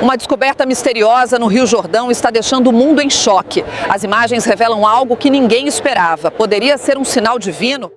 Uma descoberta misteriosa no Rio Jordão está deixando o mundo em choque. As imagens revelam algo que ninguém esperava. Poderia ser um sinal divino?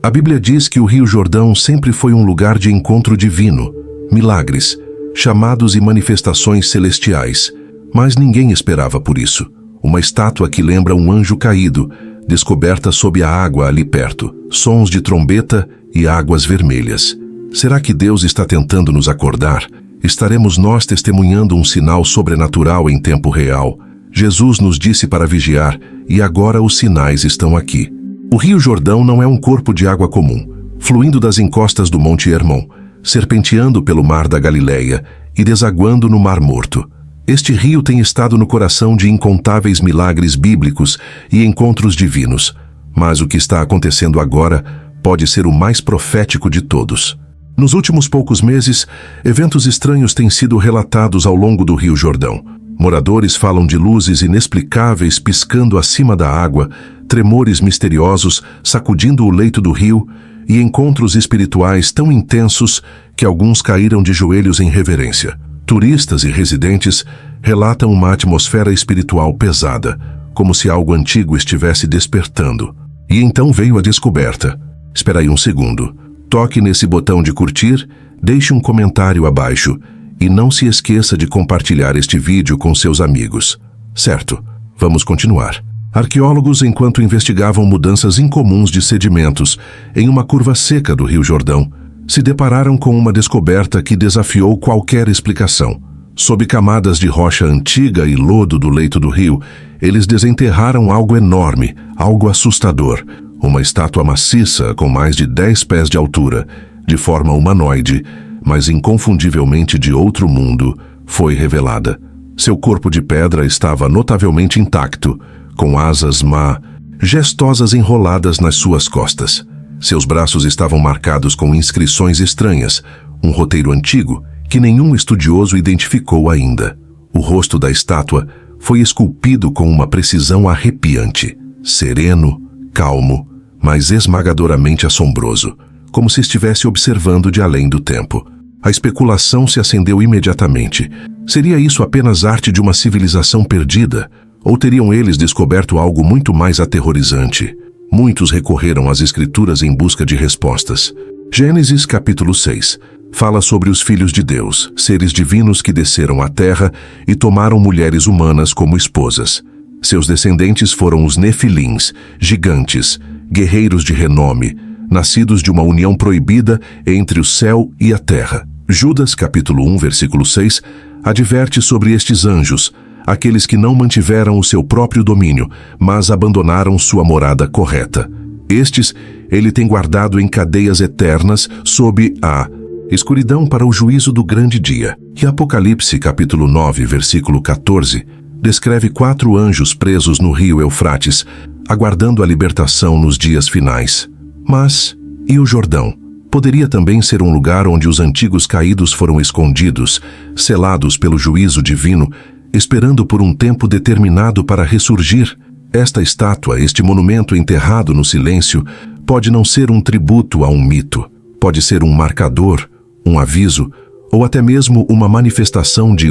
A Bíblia diz que o Rio Jordão sempre foi um lugar de encontro divino, milagres, chamados e manifestações celestiais. Mas ninguém esperava por isso. Uma estátua que lembra um anjo caído, descoberta sob a água ali perto, sons de trombeta e águas vermelhas. Será que Deus está tentando nos acordar? Estaremos nós testemunhando um sinal sobrenatural em tempo real? Jesus nos disse para vigiar, e agora os sinais estão aqui. O Rio Jordão não é um corpo de água comum, fluindo das encostas do Monte Hermon, serpenteando pelo Mar da Galileia e desaguando no Mar Morto. Este rio tem estado no coração de incontáveis milagres bíblicos e encontros divinos. Mas o que está acontecendo agora pode ser o mais profético de todos. Nos últimos poucos meses, eventos estranhos têm sido relatados ao longo do Rio Jordão. Moradores falam de luzes inexplicáveis piscando acima da água, tremores misteriosos sacudindo o leito do rio e encontros espirituais tão intensos que alguns caíram de joelhos em reverência. Turistas e residentes relatam uma atmosfera espiritual pesada, como se algo antigo estivesse despertando. E então veio a descoberta. Espera aí um segundo. Toque nesse botão de curtir, deixe um comentário abaixo e não se esqueça de compartilhar este vídeo com seus amigos. Certo, vamos continuar. Arqueólogos, enquanto investigavam mudanças incomuns de sedimentos em uma curva seca do Rio Jordão, se depararam com uma descoberta que desafiou qualquer explicação. Sob camadas de rocha antiga e lodo do leito do rio, eles desenterraram algo enorme, algo assustador. Uma estátua maciça com mais de 10 pés de altura, de forma humanoide, mas inconfundivelmente de outro mundo, foi revelada. Seu corpo de pedra estava notavelmente intacto, com asas majestosas enroladas nas suas costas. Seus braços estavam marcados com inscrições estranhas, um roteiro antigo que nenhum estudioso identificou ainda. O rosto da estátua foi esculpido com uma precisão arrepiante, sereno, calmo, mas esmagadoramente assombroso, como se estivesse observando de além do tempo. A especulação se acendeu imediatamente. Seria isso apenas arte de uma civilização perdida? Ou teriam eles descoberto algo muito mais aterrorizante? Muitos recorreram às escrituras em busca de respostas. Gênesis capítulo 6 fala sobre os filhos de Deus, seres divinos que desceram à terra e tomaram mulheres humanas como esposas. Seus descendentes foram os Nefilins, gigantes, guerreiros de renome, nascidos de uma união proibida entre o céu e a terra. Judas capítulo 1, versículo 6, adverte sobre estes anjos, aqueles que não mantiveram o seu próprio domínio, mas abandonaram sua morada correta. Estes, ele tem guardado em cadeias eternas sob a escuridão para o juízo do grande dia. E Apocalipse capítulo 9, versículo 14, descreve 4 anjos presos no rio Eufrates, aguardando a libertação nos dias finais. Mas, e o Jordão? Poderia também ser um lugar onde os antigos caídos foram escondidos, selados pelo juízo divino, esperando por um tempo determinado para ressurgir. Esta estátua, este monumento enterrado no silêncio, pode não ser um tributo a um mito. Pode ser um marcador, um aviso, ou até mesmo uma manifestação de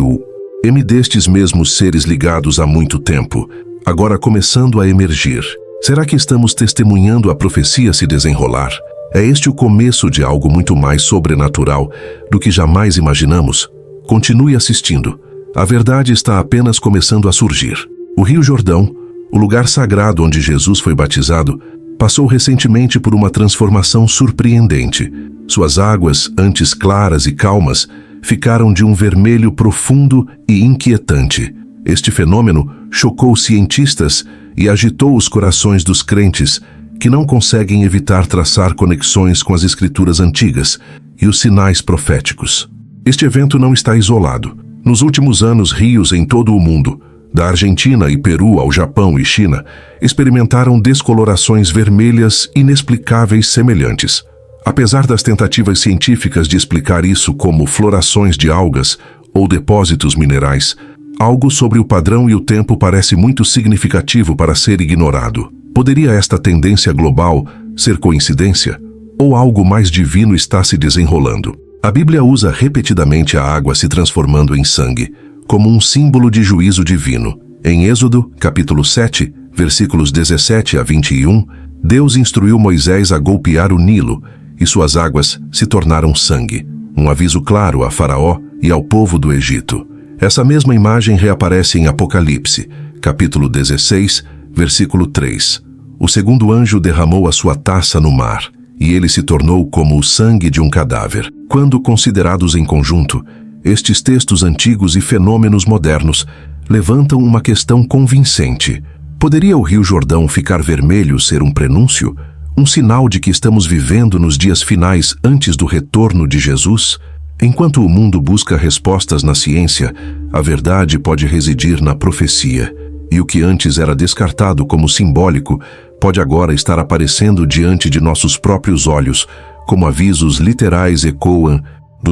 destes mesmos seres ligados há muito tempo, agora começando a emergir. Será que estamos testemunhando a profecia se desenrolar? É este o começo de algo muito mais sobrenatural do que jamais imaginamos? Continue assistindo. A verdade está apenas começando a surgir. O Rio Jordão, o lugar sagrado onde Jesus foi batizado, passou recentemente por uma transformação surpreendente. Suas águas, antes claras e calmas, ficaram de um vermelho profundo e inquietante. Este fenômeno chocou cientistas e agitou os corações dos crentes, que não conseguem evitar traçar conexões com as escrituras antigas e os sinais proféticos. Este evento não está isolado. Nos últimos anos, rios em todo o mundo, da Argentina e Peru ao Japão e China, experimentaram descolorações vermelhas inexplicáveis semelhantes. Apesar das tentativas científicas de explicar isso como florações de algas ou depósitos minerais, algo sobre o padrão e o tempo parece muito significativo para ser ignorado. Poderia esta tendência global ser coincidência? Ou algo mais divino está se desenrolando? A Bíblia usa repetidamente a água se transformando em sangue, como um símbolo de juízo divino. Em Êxodo, capítulo 7, versículos 17 a 21, Deus instruiu Moisés a golpear o Nilo, e suas águas se tornaram sangue. Um aviso claro a Faraó e ao povo do Egito. Essa mesma imagem reaparece em Apocalipse, capítulo 16, versículo 3. O segundo anjo derramou a sua taça no mar, e ele se tornou como o sangue de um cadáver. Quando considerados em conjunto, estes textos antigos e fenômenos modernos levantam uma questão convincente. Poderia o Rio Jordão ficar vermelho ser um prenúncio? Um sinal de que estamos vivendo nos dias finais antes do retorno de Jesus? Enquanto o mundo busca respostas na ciência, a verdade pode residir na profecia. E o que antes era descartado como simbólico pode agora estar aparecendo diante de nossos próprios olhos, como avisos literais ecoam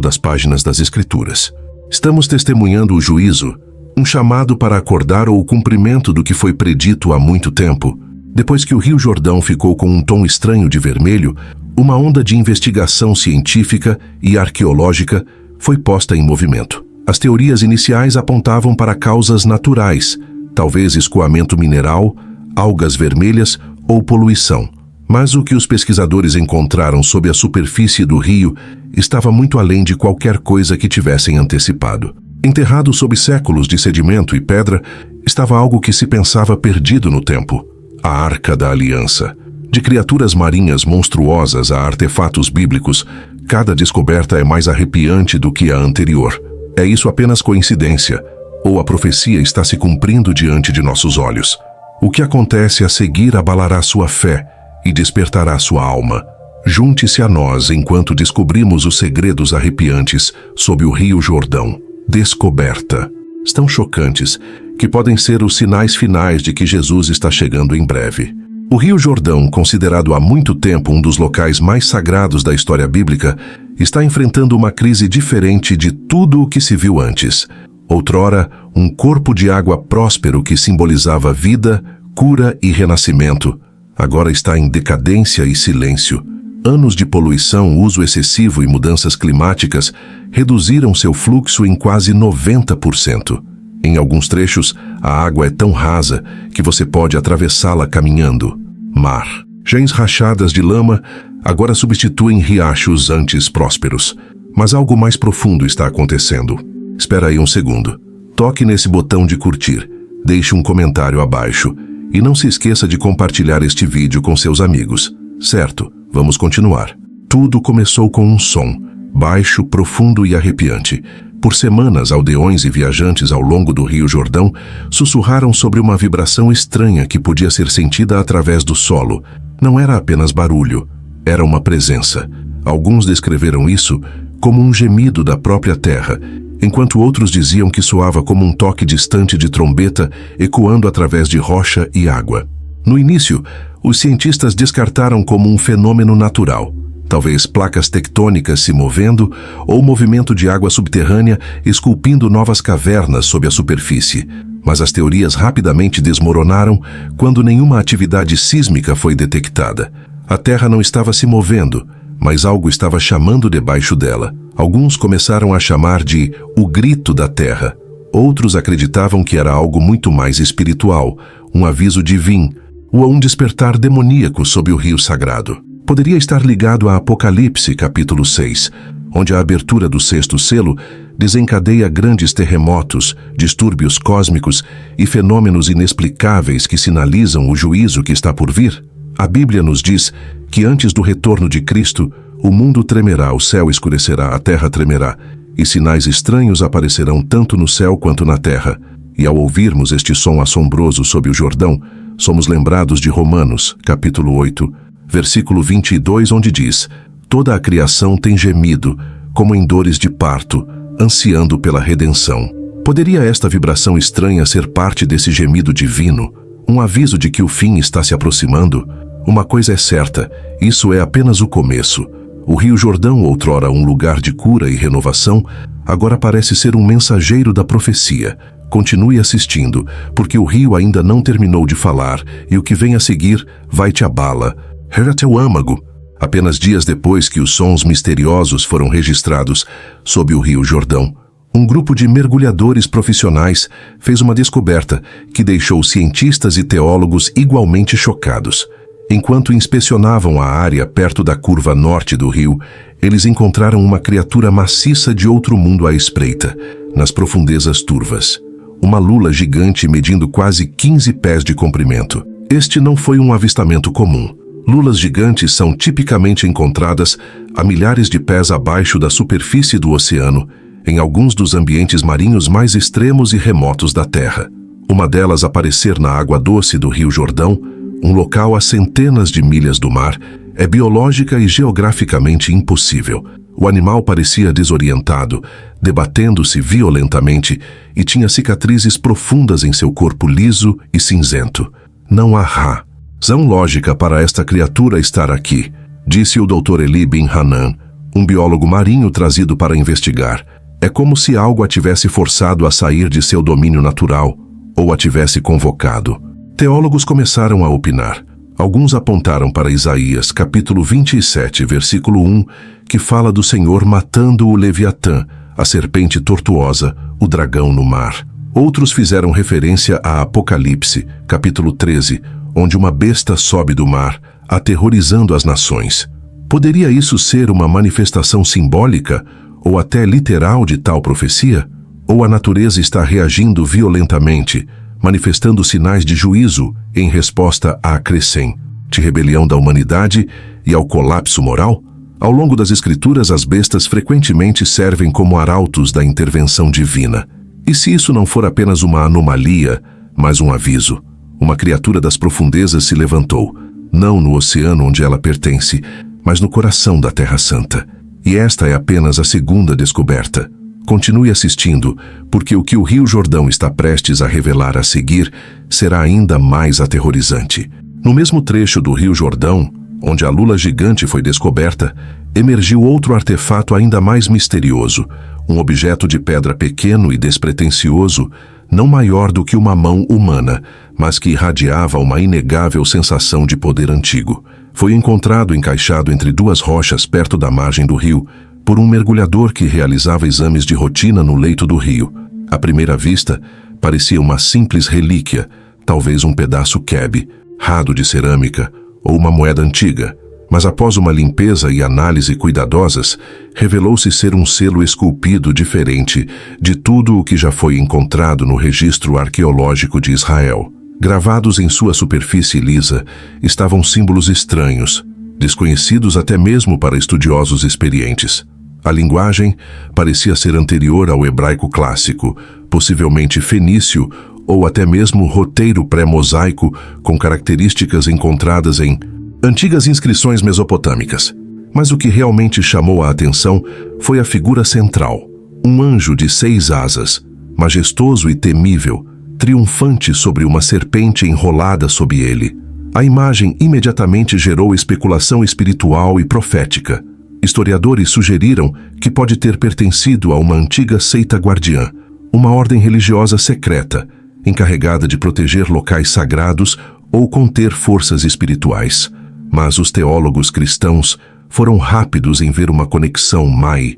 das páginas das Escrituras. Estamos testemunhando o juízo, um chamado para acordar ou o cumprimento do que foi predito há muito tempo. Depois que o Rio Jordão ficou com um tom estranho de vermelho, uma onda de investigação científica e arqueológica foi posta em movimento. As teorias iniciais apontavam para causas naturais, talvez escoamento mineral, algas vermelhas ou poluição. Mas o que os pesquisadores encontraram sob a superfície do rio estava muito além de qualquer coisa que tivessem antecipado. Enterrado sob séculos de sedimento e pedra, estava algo que se pensava perdido no tempo. A Arca da Aliança. De criaturas marinhas monstruosas a artefatos bíblicos, cada descoberta é mais arrepiante do que a anterior. É isso apenas coincidência? Ou a profecia está se cumprindo diante de nossos olhos? O que acontece a seguir abalará sua fé e despertará sua alma. Junte-se a nós enquanto descobrimos os segredos arrepiantes sob o Rio Jordão. Descoberta. Tão chocantes que podem ser os sinais finais de que Jesus está chegando em breve. O Rio Jordão, considerado há muito tempo um dos locais mais sagrados da história bíblica, está enfrentando uma crise diferente de tudo o que se viu antes. Outrora, um corpo de água próspero que simbolizava vida, cura e renascimento, agora está em decadência e silêncio. Anos de poluição, uso excessivo e mudanças climáticas reduziram seu fluxo em quase 90%. Em alguns trechos, a água é tão rasa que você pode atravessá-la caminhando. Mar. Chãs rachadas de lama agora substituem riachos antes prósperos. Mas algo mais profundo está acontecendo. Espera aí um segundo. Toque nesse botão de curtir. Deixe um comentário abaixo. E não se esqueça de compartilhar este vídeo com seus amigos. Certo, vamos continuar. Tudo começou com um som, baixo, profundo e arrepiante. Por semanas, aldeões e viajantes ao longo do Rio Jordão sussurraram sobre uma vibração estranha que podia ser sentida através do solo. Não era apenas barulho, era uma presença. Alguns descreveram isso como um gemido da própria terra, enquanto outros diziam que soava como um toque distante de trombeta ecoando através de rocha e água. No início, os cientistas descartaram como um fenômeno natural. Talvez placas tectônicas se movendo ou movimento de água subterrânea esculpindo novas cavernas sob a superfície. Mas as teorias rapidamente desmoronaram quando nenhuma atividade sísmica foi detectada. A Terra não estava se movendo, mas algo estava chamando debaixo dela. Alguns começaram a chamar de o grito da Terra. Outros acreditavam que era algo muito mais espiritual, um aviso divino, ou um despertar demoníaco sob o rio sagrado. Poderia estar ligado a Apocalipse, capítulo 6, onde a abertura do sexto selo desencadeia grandes terremotos, distúrbios cósmicos e fenômenos inexplicáveis que sinalizam o juízo que está por vir. A Bíblia nos diz que antes do retorno de Cristo, o mundo tremerá, o céu escurecerá, a terra tremerá, e sinais estranhos aparecerão tanto no céu quanto na terra. E ao ouvirmos este som assombroso sob o Jordão, somos lembrados de Romanos, capítulo 8, versículo 22, onde diz: toda a criação tem gemido, como em dores de parto, ansiando pela redenção. Poderia esta vibração estranha ser parte desse gemido divino, um aviso de que o fim está se aproximando? Uma coisa é certa, isso é apenas o começo. O Rio Jordão, outrora um lugar de cura e renovação, agora parece ser um mensageiro da profecia. Continue assistindo, porque o rio ainda não terminou de falar e o que vem a seguir vai te abala. Era teu âmago. Apenas dias depois que os sons misteriosos foram registrados sob o Rio Jordão, Um grupo de mergulhadores profissionais fez uma descoberta que deixou cientistas e teólogos igualmente chocados. Enquanto inspecionavam a área perto da curva norte do rio, eles encontraram uma criatura maciça de outro mundo à espreita, nas profundezas turvas. Uma lula gigante medindo quase 15 pés de comprimento. Este não foi um avistamento comum. Lulas gigantes são tipicamente encontradas a milhares de pés abaixo da superfície do oceano, em alguns dos ambientes marinhos mais extremos e remotos da Terra. Uma delas aparecer na água doce do Rio Jordão, um local a centenas de milhas do mar, é biológica e geograficamente impossível. O animal parecia desorientado, debatendo-se violentamente e tinha cicatrizes profundas em seu corpo liso e cinzento. Não há razão lógica para esta criatura estar aqui, disse o Dr. Eli bin Hanan, um biólogo marinho trazido para investigar. É como se algo a tivesse forçado a sair de seu domínio natural ou a tivesse convocado. Teólogos começaram a opinar. Alguns apontaram para Isaías, capítulo 27, versículo 1, que fala do Senhor matando o Leviatã, a serpente tortuosa, o dragão no mar. Outros fizeram referência a Apocalipse, capítulo 13, onde uma besta sobe do mar, aterrorizando as nações. Poderia isso ser uma manifestação simbólica ou até literal de tal profecia? Ou a natureza está reagindo violentamente, manifestando sinais de juízo em resposta à crescente rebelião da humanidade e ao colapso moral? Ao longo das Escrituras, as bestas frequentemente servem como arautos da intervenção divina. E se isso não for apenas uma anomalia, mas um aviso? Uma criatura das profundezas se levantou, não no oceano onde ela pertence, mas no coração da Terra Santa. E esta é apenas a segunda descoberta. Continue assistindo, porque o que o Rio Jordão está prestes a revelar a seguir será ainda mais aterrorizante. No mesmo trecho do Rio Jordão, onde a lula gigante foi descoberta, emergiu outro artefato ainda mais misterioso, um objeto de pedra pequeno e despretensioso, não maior do que uma mão humana, mas que irradiava uma inegável sensação de poder antigo. Foi encontrado encaixado entre duas rochas perto da margem do rio, por um mergulhador que realizava exames de rotina no leito do rio. À primeira vista, parecia uma simples relíquia, talvez um pedaço quebe, rado de cerâmica ou uma moeda antiga, mas após uma limpeza e análise cuidadosas, revelou-se ser um selo esculpido diferente de tudo o que já foi encontrado no registro arqueológico de Israel. Gravados em sua superfície lisa estavam símbolos estranhos, desconhecidos até mesmo para estudiosos experientes. A linguagem parecia ser anterior ao hebraico clássico, possivelmente fenício ou até mesmo roteiro pré-mosaico com características encontradas em antigas inscrições mesopotâmicas. Mas o que realmente chamou a atenção foi a figura central, um anjo de 6 asas, majestoso e temível, triunfante sobre uma serpente enrolada sob ele. A imagem imediatamente gerou especulação espiritual e profética. Historiadores sugeriram que pode ter pertencido a uma antiga seita guardiã, uma ordem religiosa secreta, encarregada de proteger locais sagrados ou conter forças espirituais. Mas os teólogos cristãos foram rápidos em ver uma conexão mais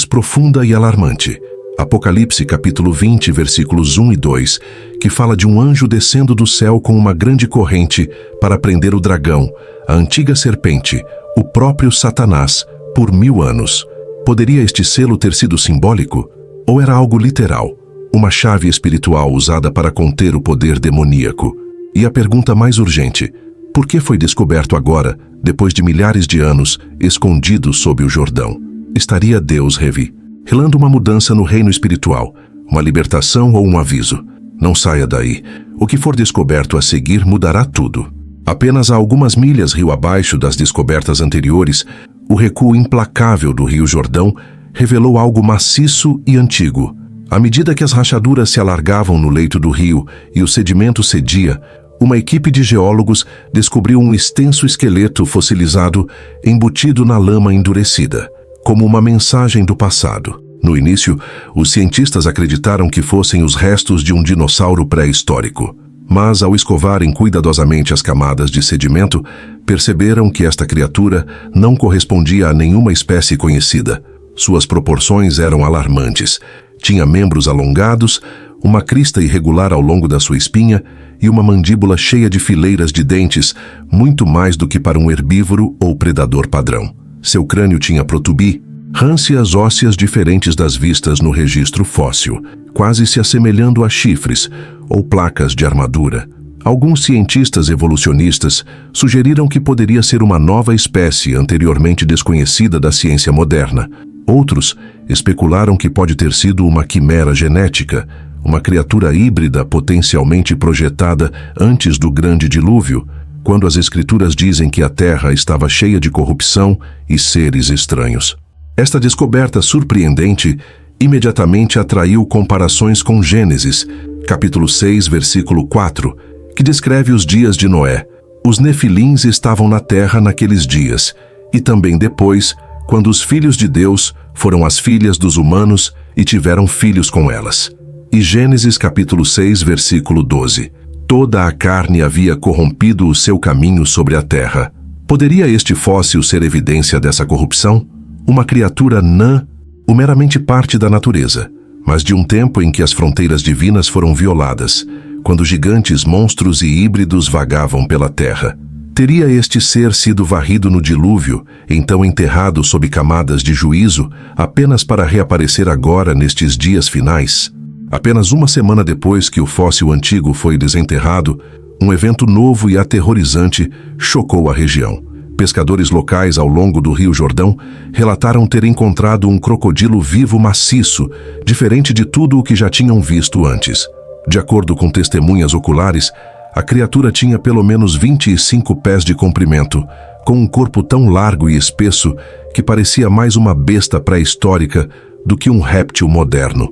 profunda e alarmante. Apocalipse capítulo 20, versículos 1 e 2, que fala de um anjo descendo do céu com uma grande corrente para prender o dragão, a antiga serpente, o próprio Satanás, por 1000 anos. Poderia este selo ter sido simbólico? Ou era algo literal, uma chave espiritual usada para conter o poder demoníaco? E a pergunta mais urgente: por que foi descoberto agora, depois de milhares de anos, escondido sob o Jordão? Estaria Deus revelando uma mudança no reino espiritual, uma libertação ou um aviso? Não saia daí. O que for descoberto a seguir mudará tudo. Apenas a algumas milhas rio abaixo das descobertas anteriores, o recuo implacável do Rio Jordão revelou algo maciço e antigo. À medida que as rachaduras se alargavam no leito do rio e o sedimento cedia, uma equipe de geólogos descobriu um extenso esqueleto fossilizado embutido na lama endurecida, como uma mensagem do passado. No início, os cientistas acreditaram que fossem os restos de um dinossauro pré-histórico. Mas, ao escovarem cuidadosamente as camadas de sedimento, perceberam que esta criatura não correspondia a nenhuma espécie conhecida. Suas proporções eram alarmantes. Tinha membros alongados, uma crista irregular ao longo da sua espinha e uma mandíbula cheia de fileiras de dentes, muito mais do que para um herbívoro ou predador padrão. Seu crânio tinha protubi, râncias ósseas diferentes das vistas no registro fóssil, quase se assemelhando a chifres ou placas de armadura. Alguns cientistas evolucionistas sugeriram que poderia ser uma nova espécie anteriormente desconhecida da ciência moderna. Outros especularam que pode ter sido uma quimera genética, uma criatura híbrida potencialmente projetada antes do grande dilúvio, quando as escrituras dizem que a Terra estava cheia de corrupção e seres estranhos. Esta descoberta surpreendente imediatamente atraiu comparações com Gênesis, capítulo 6, versículo 4, que descreve os dias de Noé. Os nefilins estavam na terra naqueles dias, e também depois, quando os filhos de Deus foram as filhas dos humanos e tiveram filhos com elas. E Gênesis capítulo 6, versículo 12. Toda a carne havia corrompido o seu caminho sobre a terra. Poderia este fóssil ser evidência dessa corrupção? Uma criatura nã, ou meramente parte da natureza, mas de um tempo em que as fronteiras divinas foram violadas, quando gigantes, monstros e híbridos vagavam pela terra. Teria este ser sido varrido no dilúvio, então enterrado sob camadas de juízo, apenas para reaparecer agora nestes dias finais? Apenas uma semana depois que o fóssil antigo foi desenterrado, um evento novo e aterrorizante chocou a região. Pescadores locais ao longo do Rio Jordão relataram ter encontrado um crocodilo vivo maciço, diferente de tudo o que já tinham visto antes. De acordo com testemunhas oculares, a criatura tinha pelo menos 25 pés de comprimento, com um corpo tão largo e espesso que parecia mais uma besta pré-histórica do que um réptil moderno.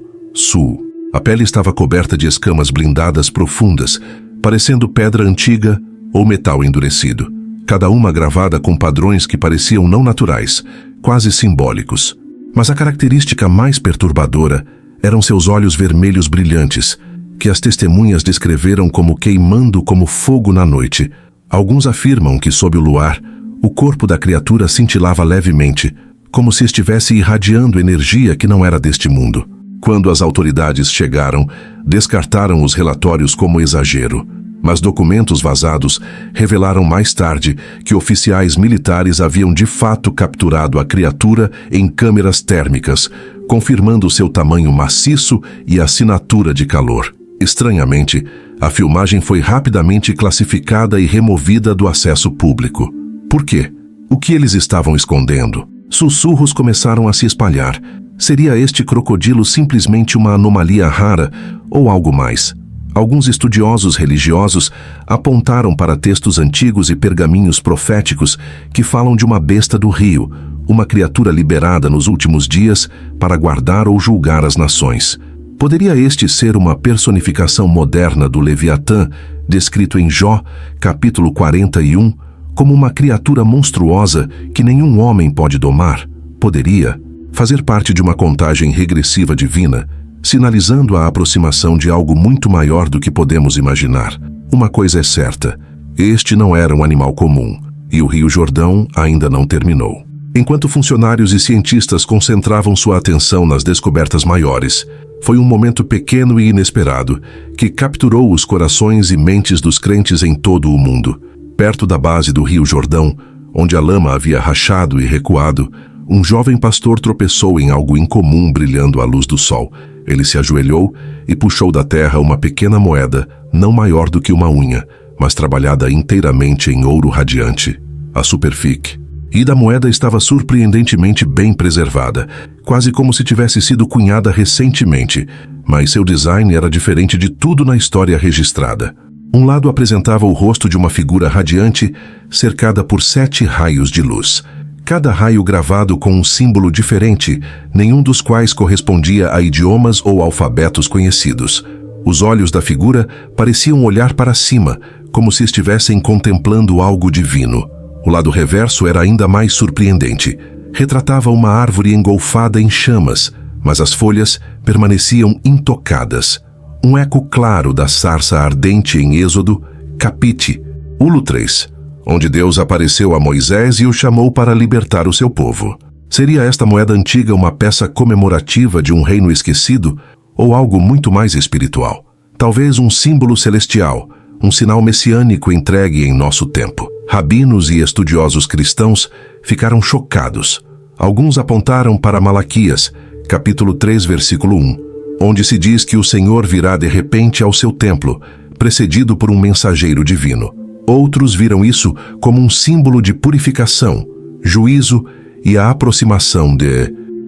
A pele estava coberta de escamas blindadas profundas, parecendo pedra antiga ou metal endurecido, cada uma gravada com padrões que pareciam não naturais, quase simbólicos. Mas a característica mais perturbadora eram seus olhos vermelhos brilhantes, que as testemunhas descreveram como queimando como fogo na noite. Alguns afirmam que, sob o luar, o corpo da criatura cintilava levemente, como se estivesse irradiando energia que não era deste mundo. Quando as autoridades chegaram, descartaram os relatórios como exagero, mas documentos vazados revelaram mais tarde que oficiais militares haviam de fato capturado a criatura em câmeras térmicas, confirmando seu tamanho maciço e assinatura de calor. Estranhamente, a filmagem foi rapidamente classificada e removida do acesso público. Por quê? O que eles estavam escondendo? Sussurros começaram a se espalhar. Seria este crocodilo simplesmente uma anomalia rara ou algo mais? Alguns estudiosos religiosos apontaram para textos antigos e pergaminhos proféticos que falam de uma besta do rio, uma criatura liberada nos últimos dias para guardar ou julgar as nações. Poderia este ser uma personificação moderna do Leviatã, descrito em Jó, capítulo 41, como uma criatura monstruosa que nenhum homem pode domar? Poderia fazer parte de uma contagem regressiva divina, sinalizando a aproximação de algo muito maior do que podemos imaginar. Uma coisa é certa, este não era um animal comum, e o Rio Jordão ainda não terminou. Enquanto funcionários e cientistas concentravam sua atenção nas descobertas maiores, foi um momento pequeno e inesperado que capturou os corações e mentes dos crentes em todo o mundo. Perto da base do Rio Jordão, onde a lama havia rachado e recuado, um jovem pastor tropeçou em algo incomum brilhando à luz do sol. Ele se ajoelhou e puxou da terra uma pequena moeda, não maior do que uma unha, mas trabalhada inteiramente em ouro radiante, a Superfic. E da moeda estava surpreendentemente bem preservada, quase como se tivesse sido cunhada recentemente, mas seu design era diferente de tudo na história registrada. Um lado apresentava o rosto de uma figura radiante, cercada por 7 raios de luz. Cada raio gravado com um símbolo diferente, nenhum dos quais correspondia a idiomas ou alfabetos conhecidos. Os olhos da figura pareciam olhar para cima, como se estivessem contemplando algo divino. O lado reverso era ainda mais surpreendente. Retratava uma árvore engolfada em chamas, mas as folhas permaneciam intocadas. Um eco claro da sarça ardente em Êxodo, capítulo 3, onde Deus apareceu a Moisés e o chamou para libertar o seu povo. Seria esta moeda antiga uma peça comemorativa de um reino esquecido ou algo muito mais espiritual? Talvez um símbolo celestial, um sinal messiânico entregue em nosso tempo. Rabinos e estudiosos cristãos ficaram chocados. Alguns apontaram para Malaquias, capítulo 3, versículo 1, onde se diz que o Senhor virá de repente ao seu templo, precedido por um mensageiro divino. Outros viram isso como um símbolo de purificação, juízo e a aproximação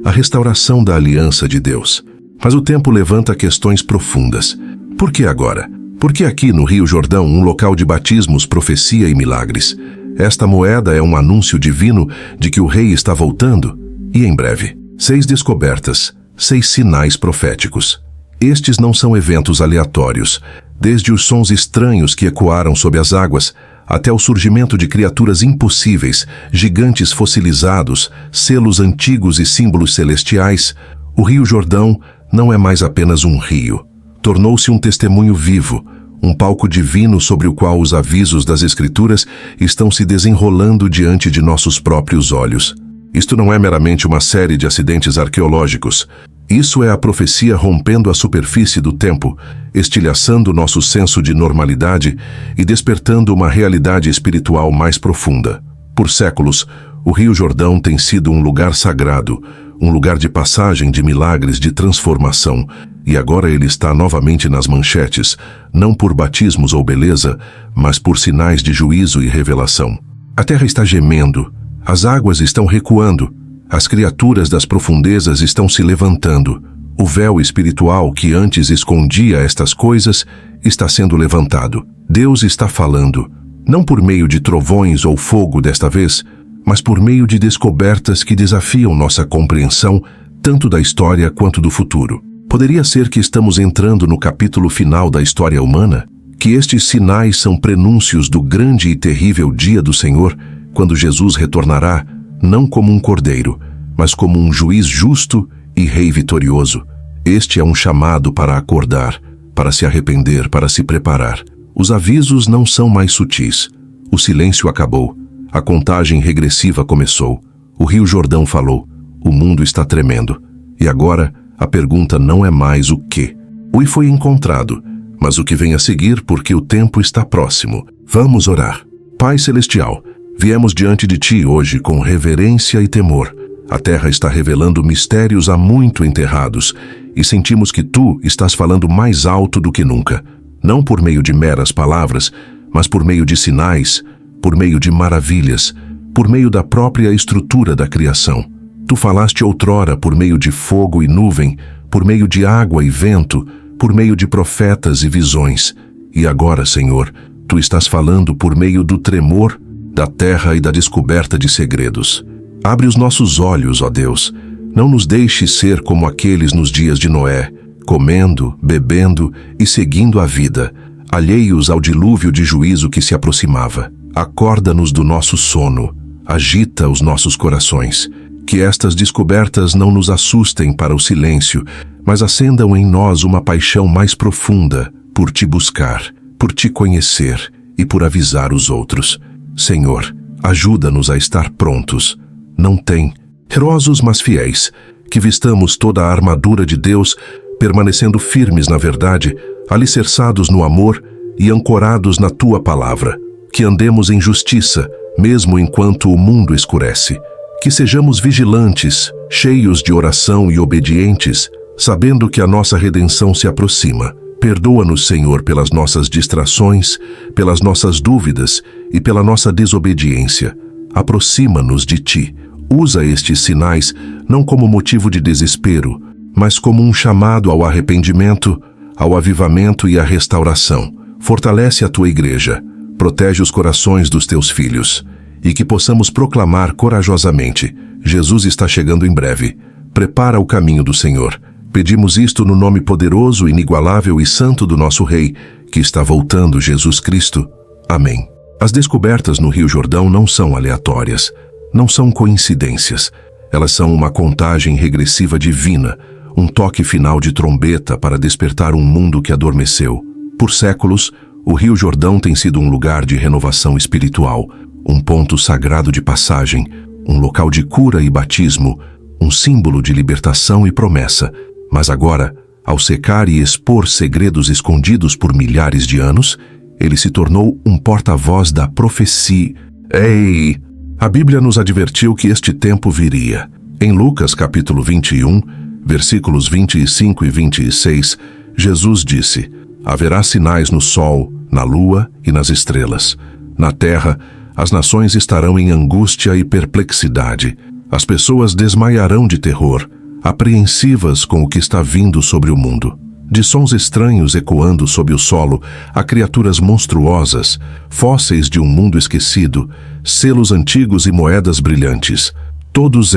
a restauração da aliança de Deus. Mas o tempo levanta questões profundas. Por que agora? Por que aqui no Rio Jordão, um local de batismos, profecia e milagres? Esta moeda é um anúncio divino de que o rei está voltando e em breve. 6 descobertas, 6 sinais proféticos. Estes não são eventos aleatórios. Desde os sons estranhos que ecoaram sob as águas, até o surgimento de criaturas impossíveis, gigantes fossilizados, selos antigos e símbolos celestiais, o Rio Jordão não é mais apenas um rio. Tornou-se um testemunho vivo, um palco divino sobre o qual os avisos das Escrituras estão se desenrolando diante de nossos próprios olhos. Isto não é meramente uma série de acidentes arqueológicos. Isso é a profecia rompendo a superfície do tempo, estilhaçando nosso senso de normalidade e despertando uma realidade espiritual mais profunda. Por séculos, o Rio Jordão tem sido um lugar sagrado, um lugar de passagem de milagres de transformação, e agora ele está novamente nas manchetes, não por batismos ou beleza, mas por sinais de juízo e revelação. A terra está gemendo, as águas estão recuando, as criaturas das profundezas estão se levantando. O véu espiritual que antes escondia estas coisas está sendo levantado. Deus está falando, não por meio de trovões ou fogo desta vez, mas por meio de descobertas que desafiam nossa compreensão tanto da história quanto do futuro. Poderia ser que estamos entrando no capítulo final da história humana? Que estes sinais são prenúncios do grande e terrível dia do Senhor, quando Jesus retornará, não como um cordeiro, mas como um juiz justo e rei vitorioso. Este é um chamado para acordar, para se arrepender, para se preparar. Os avisos não são mais sutis. O silêncio acabou. A contagem regressiva começou. O Rio Jordão falou. O mundo está tremendo. E agora, a pergunta não é mais o quê. O foi encontrado, mas o que vem a seguir, porque o tempo está próximo. Vamos orar. Pai Celestial, viemos diante de Ti hoje com reverência e temor. A terra está revelando mistérios há muito enterrados e sentimos que Tu estás falando mais alto do que nunca. Não por meio de meras palavras, mas por meio de sinais, por meio de maravilhas, por meio da própria estrutura da criação. Tu falaste outrora por meio de fogo e nuvem, por meio de água e vento, por meio de profetas e visões. E agora, Senhor, Tu estás falando por meio do tremor da terra e da descoberta de segredos. Abre os nossos olhos, ó Deus. Não nos deixes ser como aqueles nos dias de Noé, comendo, bebendo e seguindo a vida, alheios ao dilúvio de juízo que se aproximava. Acorda-nos do nosso sono, agita os nossos corações. Que estas descobertas não nos assustem para o silêncio, mas acendam em nós uma paixão mais profunda por Te buscar, por Te conhecer e por avisar os outros. Senhor, ajuda-nos a estar prontos. Não tem, herosos mas fiéis, que vistamos toda a armadura de Deus, permanecendo firmes na verdade, alicerçados no amor e ancorados na Tua palavra. Que andemos em justiça, mesmo enquanto o mundo escurece. Que sejamos vigilantes, cheios de oração e obedientes, sabendo que a nossa redenção se aproxima. Perdoa-nos, Senhor, pelas nossas distrações, pelas nossas dúvidas e pela nossa desobediência. Aproxima-nos de Ti. Usa estes sinais não como motivo de desespero, mas como um chamado ao arrependimento, ao avivamento e à restauração. Fortalece a Tua igreja, protege os corações dos Teus filhos, e que possamos proclamar corajosamente: Jesus está chegando em breve. Prepara o caminho do Senhor. Pedimos isto no nome poderoso, inigualável e santo do nosso Rei, que está voltando, Jesus Cristo. Amém. As descobertas no Rio Jordão não são aleatórias, não são coincidências. Elas são uma contagem regressiva divina, um toque final de trombeta para despertar um mundo que adormeceu. Por séculos, o Rio Jordão tem sido um lugar de renovação espiritual, um ponto sagrado de passagem, um local de cura e batismo, um símbolo de libertação e promessa. Mas agora, ao secar e expor segredos escondidos por milhares de anos, ele se tornou um porta-voz da profecia. Ei! A Bíblia nos advertiu que este tempo viria. Em Lucas capítulo 21, versículos 25 e 26, Jesus disse: haverá sinais no sol, na lua e nas estrelas. Na terra, as nações estarão em angústia e perplexidade. As pessoas desmaiarão de terror, apreensivas com o que está vindo sobre o mundo. De sons estranhos ecoando sob o solo, a criaturas monstruosas, fósseis de um mundo esquecido, selos antigos e moedas brilhantes. Todos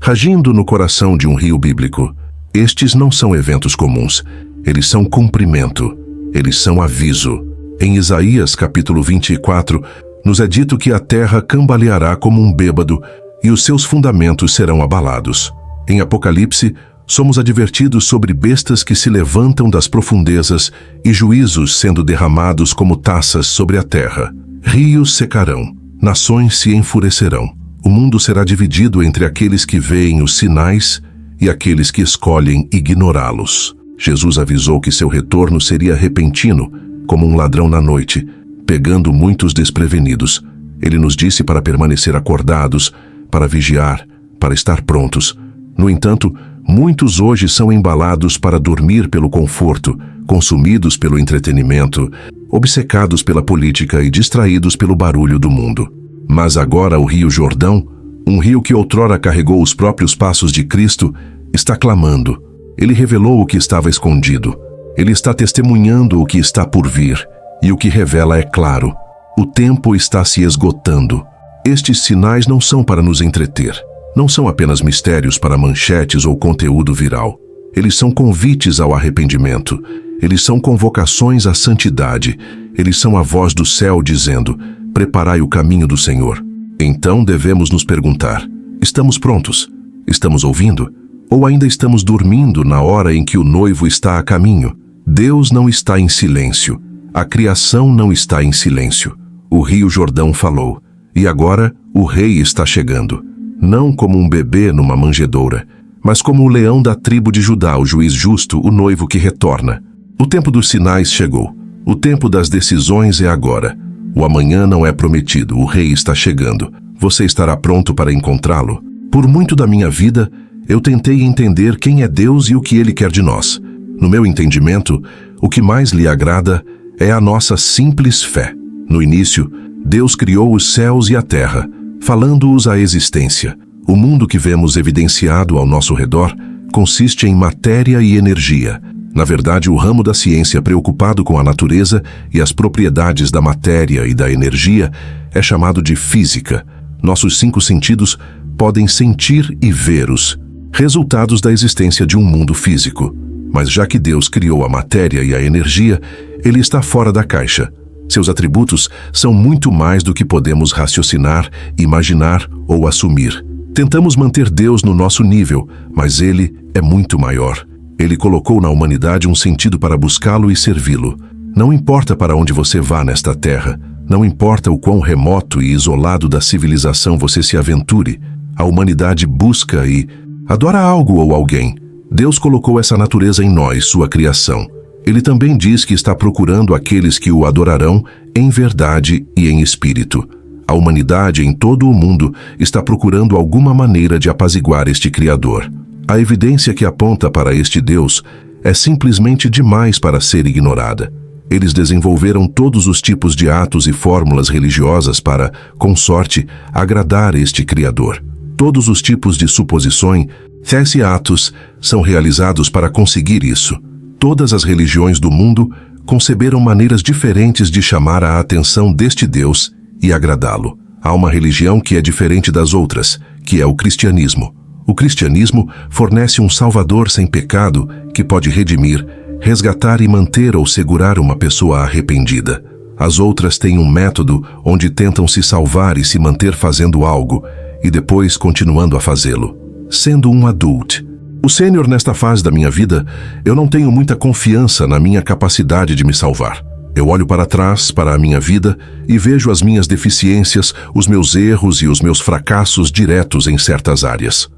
ragindo no coração de um rio bíblico. Estes não são eventos comuns, eles são cumprimento, eles são aviso. Em Isaías capítulo 24, nos é dito que a terra cambaleará como um bêbado e os seus fundamentos serão abalados. Em Apocalipse, somos advertidos sobre bestas que se levantam das profundezas e juízos sendo derramados como taças sobre a terra. Rios secarão, nações se enfurecerão. O mundo será dividido entre aqueles que veem os sinais e aqueles que escolhem ignorá-los. Jesus avisou que seu retorno seria repentino, como um ladrão na noite, pegando muitos desprevenidos. Ele nos disse para permanecer acordados, para vigiar, para estar prontos. No entanto, muitos hoje são embalados para dormir pelo conforto, consumidos pelo entretenimento, obcecados pela política e distraídos pelo barulho do mundo. Mas agora o Rio Jordão, um rio que outrora carregou os próprios passos de Cristo, está clamando. Ele revelou o que estava escondido. Ele está testemunhando o que está por vir. E o que revela é claro: o tempo está se esgotando. Estes sinais não são para nos entreter. Não são apenas mistérios para manchetes ou conteúdo viral. Eles são convites ao arrependimento. Eles são convocações à santidade. Eles são a voz do céu dizendo: preparai o caminho do Senhor. Então devemos nos perguntar: estamos prontos? Estamos ouvindo? Ou ainda estamos dormindo na hora em que o noivo está a caminho? Deus não está em silêncio. A criação não está em silêncio. O Rio Jordão falou. E agora o rei está chegando. Não como um bebê numa manjedoura, mas como o leão da tribo de Judá, o juiz justo, o noivo que retorna. O tempo dos sinais chegou. O tempo das decisões é agora. O amanhã não é prometido, o rei está chegando. Você estará pronto para encontrá-lo? Por muito da minha vida, eu tentei entender quem é Deus e o que Ele quer de nós. No meu entendimento, o que mais lhe agrada é a nossa simples fé. No início, Deus criou os céus e a terra, falando-os à existência. O mundo que vemos evidenciado ao nosso redor consiste em matéria e energia. Na verdade, o ramo da ciência preocupado com a natureza e as propriedades da matéria e da energia é chamado de física. Nossos 5 sentidos podem sentir e ver os resultados da existência de um mundo físico. Mas já que Deus criou a matéria e a energia, Ele está fora da caixa. Seus atributos são muito mais do que podemos raciocinar, imaginar ou assumir. Tentamos manter Deus no nosso nível, mas Ele é muito maior. Ele colocou na humanidade um sentido para buscá-lo e servi-lo. Não importa para onde você vá nesta terra, não importa o quão remoto e isolado da civilização você se aventure, a humanidade busca e adora algo ou alguém. Deus colocou essa natureza em nós, sua criação. Ele também diz que está procurando aqueles que o adorarão em verdade e em espírito. A humanidade em todo o mundo está procurando alguma maneira de apaziguar este Criador. A evidência que aponta para este Deus é simplesmente demais para ser ignorada. Eles desenvolveram todos os tipos de atos e fórmulas religiosas para, com sorte, agradar este Criador. Todos os tipos de suposições e atos são realizados para conseguir isso. Todas as religiões do mundo conceberam maneiras diferentes de chamar a atenção deste Deus e agradá-lo. Há uma religião que é diferente das outras, que é o cristianismo. O cristianismo fornece um salvador sem pecado que pode redimir, resgatar e manter ou segurar uma pessoa arrependida. As outras têm um método onde tentam se salvar e se manter fazendo algo, e depois continuando a fazê-lo. Sendo um adulto. O sênior nesta fase da minha vida, eu não tenho muita confiança na minha capacidade de me salvar. Eu olho para trás, para a minha vida, e vejo as minhas deficiências, os meus erros e os meus fracassos diretos em certas áreas.